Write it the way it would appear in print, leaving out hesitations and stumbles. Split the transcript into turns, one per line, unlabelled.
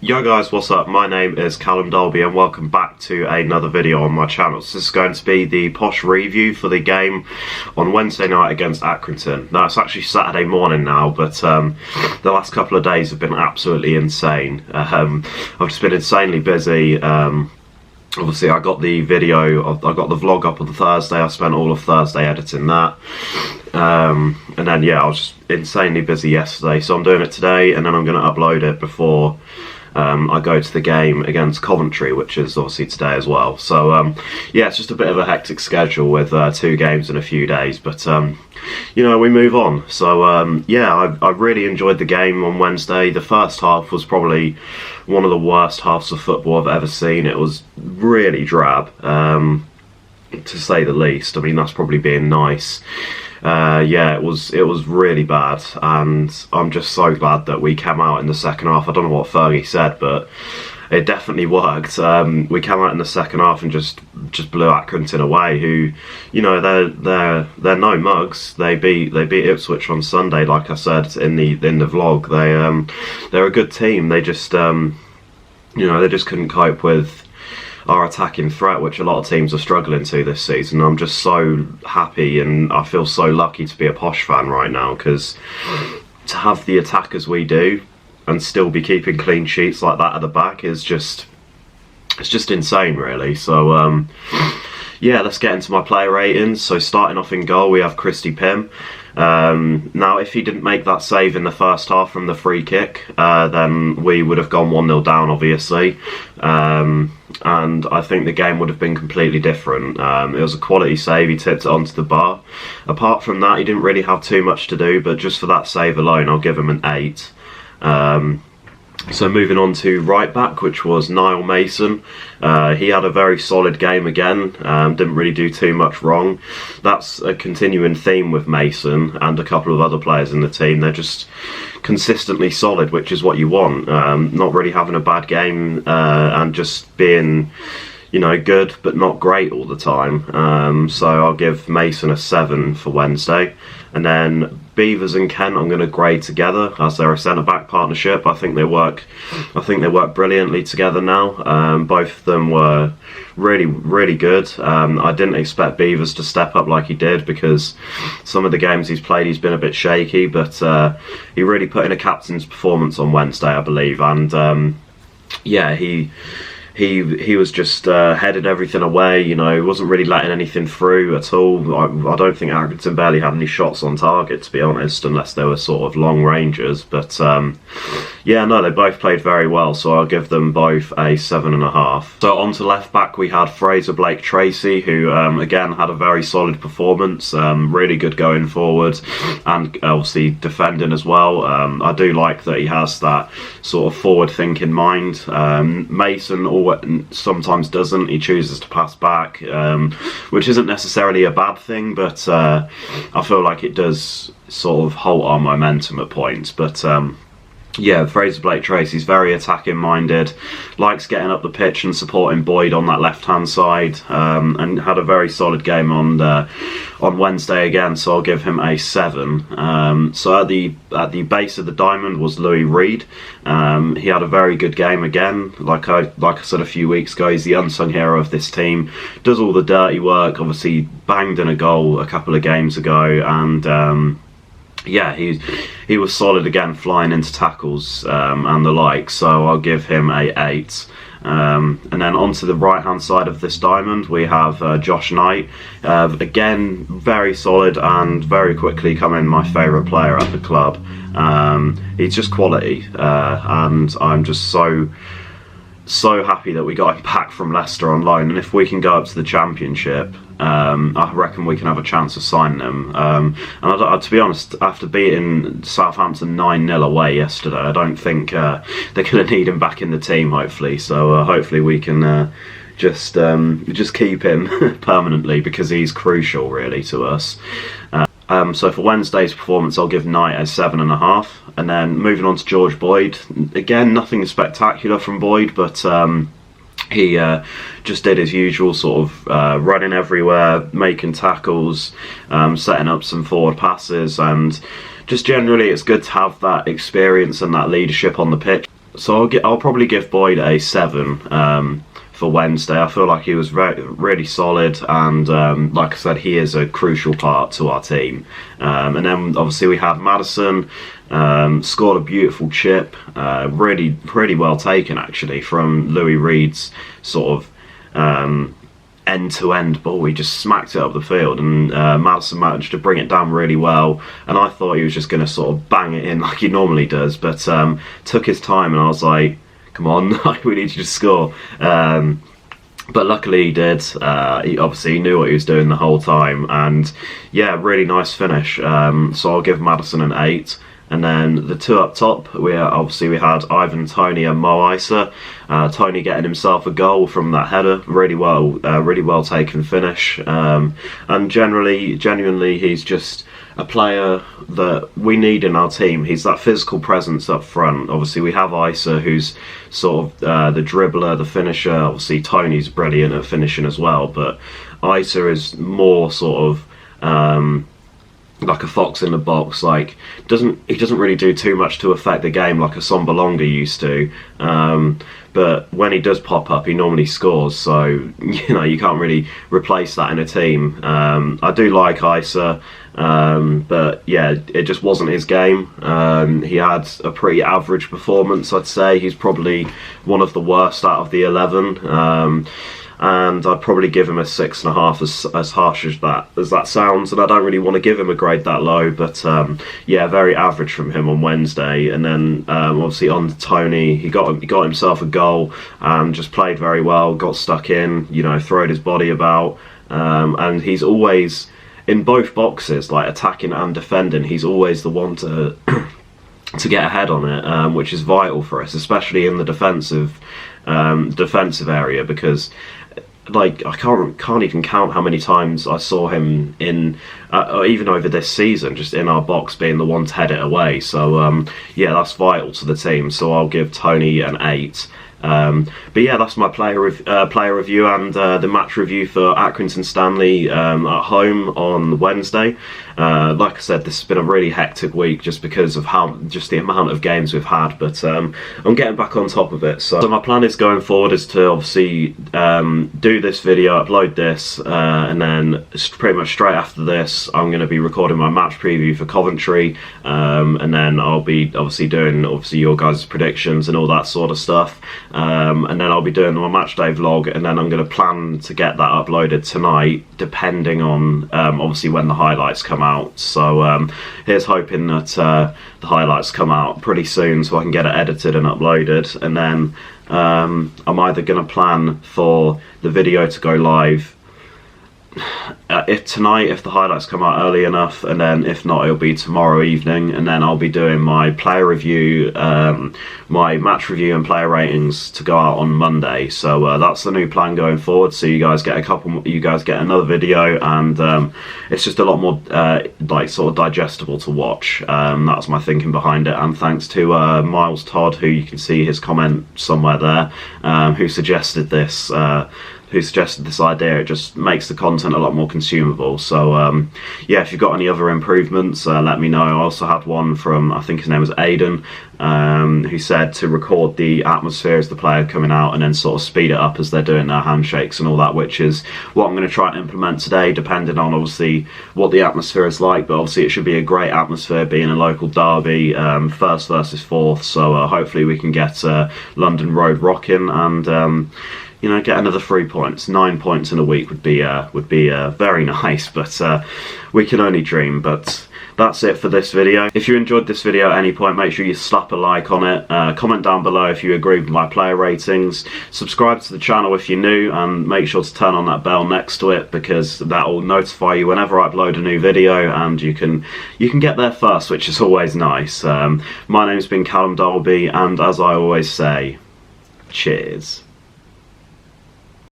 Yo guys, what's up? My name is Callum Dolby and welcome back to another video on my channel. So this is going to be the Posh review for the game on Wednesday night against Accrington. Now it's actually Saturday morning now, but the last couple of days have been absolutely insane. I've just been insanely busy. Obviously I got the vlog up on Thursday. I spent all of Thursday editing that. And then yeah, I was just insanely busy yesterday, so I'm doing it today and then I'm going to upload it before I go to the game against Coventry, which is obviously today as well. So yeah, it's just a bit of a hectic schedule with 2 games in a few days, but you know, we move on. So yeah, I really enjoyed the game on Wednesday. The first half was probably one of the worst halves of football I've ever seen. It was really drab, to say the least. I mean, that's probably being nice. Yeah, it was really bad, and I'm just so glad that we came out in the second half. I don't know what Fergie said, but it definitely worked. We came out in the second half and just blew Accrington away, who, you know, they're no mugs. They beat Ipswich on Sunday, like I said in the vlog. They're a good team. They just you know, they just couldn't cope with our attacking threat, which a lot of teams are struggling to this season. I'm just so happy and I feel so lucky to be a Posh fan right now, because to have the attackers we do and still be keeping clean sheets like that at the back is just, it's just insane really. So yeah, let's get into my player ratings. So starting off in goal, we have Christy Pym. Now if he didn't make that save in the first half from the free kick, then we would have gone 1-0 down obviously, and I think the game would have been completely different. It was a quality save, he tipped it onto the bar. Apart from that, he didn't really have too much to do, but just for that save alone I'll give him an 8. So moving on to right back, which was Niall Mason. He had a very solid game again, didn't really do too much wrong. That's a continuing theme with Mason and a couple of other players in the team. They're just consistently solid, which is what you want. Not really having a bad game and just being, you know, good but not great all the time. So I'll give Mason a 7 for Wednesday. And then Beavers and Kent I'm going to grade together, as they're a centre-back partnership. I think they work brilliantly together now. Both of them were really good. I didn't expect Beavers to step up like he did, because some of the games he's played he's been a bit shaky, but he really put in a captain's performance on Wednesday, I believe. And yeah, he was just headed everything away, you know, he wasn't really letting anything through at all. I don't think Accrington barely had any shots on target, to be honest, unless they were sort of long rangers. But yeah, no, they both played very well, so I'll give them both a 7.5. So on to left back, we had Fraser Blake Tracy, who again had a very solid performance, really good going forward, and obviously defending as well. I do like that he has that sort of forward thinking mind. Mason sometimes doesn't. He chooses to pass back, which isn't necessarily a bad thing, but I feel like it does sort of halt our momentum at points. But yeah, Fraser Blake Tracy's very attacking minded, likes getting up the pitch and supporting Boyd on that left hand side, and had a very solid game on Wednesday again, so I'll give him a 7. So at the base of the diamond was Louis Reed. He had a very good game again. Like I said a few weeks ago, he's the unsung hero of this team, does all the dirty work, obviously banged in a goal a couple of games ago, and yeah, he was solid again, flying into tackles and the like, so I'll give him a 8. And then onto the right hand side of this diamond we have Josh Knight, again very solid and very quickly becoming my favourite player at the club. He's just quality, and I'm just so happy that we got him back from Leicester on loan, and if we can go up to the Championship, I reckon we can have a chance of signing him. And to be honest, after beating Southampton 9-0 away yesterday, I don't think they're going to need him back in the team, hopefully. So hopefully we can just keep him permanently, because he's crucial really to us. So for Wednesday's performance, I'll give Knight a 7.5. And then moving on to George Boyd, again nothing spectacular from Boyd, but he just did his usual sort of running everywhere, making tackles, setting up some forward passes, and just generally it's good to have that experience and that leadership on the pitch. So I'll probably give Boyd a 7 for Wednesday. I feel like he was really solid, and like I said, he is a crucial part to our team. And then obviously we have Maddison, scored a beautiful chip, really well taken actually from Louis Reed's sort of end-to-end ball. He just smacked it up the field, and Maddison managed to bring it down really well, and I thought he was just going to sort of bang it in like he normally does, but took his time, and I was like, come on, we need you to score. But luckily he did. He obviously knew what he was doing the whole time, and yeah, really nice finish. So I'll give Maddison an 8. And then the two up top, we had Ivan Toney and Mo Isa. Toney getting himself a goal from that header, really well taken finish. And genuinely, he's just a player that we need in our team. He's that physical presence up front. Obviously, we have Isa, who's sort of the dribbler, the finisher. Obviously, Toney's brilliant at finishing as well, but Isa is more sort of like a fox in the box. Like he doesn't really do too much to affect the game like a Sombalonga used to, but when he does pop up, he normally scores, so you can't really replace that in a team. I do like Isa, but yeah, it just wasn't his game. He had a pretty average performance, I'd say. He's probably one of the worst out of the 11. And I'd probably give him a 6.5, as harsh as that sounds, and I don't really want to give him a grade that low, but yeah, very average from him on Wednesday. And then obviously on to Toney, he got himself a goal and just played very well, got stuck in, throwed his body about, and he's always in both boxes, like attacking and defending. He's always the one to to get ahead on it, which is vital for us, especially in the defensive area, because like I can't even count how many times I saw him in even over this season, just in our box, being the one to head it away. So yeah, that's vital to the team. So I'll give Toney an 8. But yeah, that's my player review and the match review for Accrington Stanley at home on Wednesday. Like I said, this has been a really hectic week just because of just the amount of games we've had, but I'm getting back on top of it. So my plan is going forward is to obviously do this video, upload this, and then pretty much straight after this I'm going to be recording my match preview for Coventry, and then I'll be obviously doing your guys' predictions and all that sort of stuff. And then I'll be doing my match day vlog, and then I'm going to plan to get that uploaded tonight, depending on obviously when the highlights come out. So here's hoping that the highlights come out pretty soon so I can get it edited and uploaded, and then I'm either going to plan for the video to go live if tonight, if the highlights come out early enough, and then if not, it'll be tomorrow evening, and then I'll be doing my player review, my match review and player ratings to go out on Monday. So that's the new plan going forward. So you guys get another video, and it's just a lot more like sort of digestible to watch. That's my thinking behind it, and thanks to Miles Todd, who you can see his comment somewhere there, who suggested this idea. It just makes the content a lot more consumable. So yeah, if you've got any other improvements, let me know. I also had one from, I think his name was Aidan, who said to record the atmosphere as the player coming out and then sort of speed it up as they're doing their handshakes and all that, which is what I'm going to try and implement today, depending on obviously what the atmosphere is like. But obviously it should be a great atmosphere, being a local derby, first versus fourth, so hopefully we can get London Road rocking, and get another 3 points. 9 points in a week would be very nice, but we can only dream. But that's it for this video. If you enjoyed this video at any point, make sure you slap a like on it. Comment down below if you agree with my player ratings. Subscribe to the channel if you're new, and make sure to turn on that bell next to it, because that will notify you whenever I upload a new video, and you can get there first, which is always nice. My name's been Callum Dolby, and as I always say, cheers.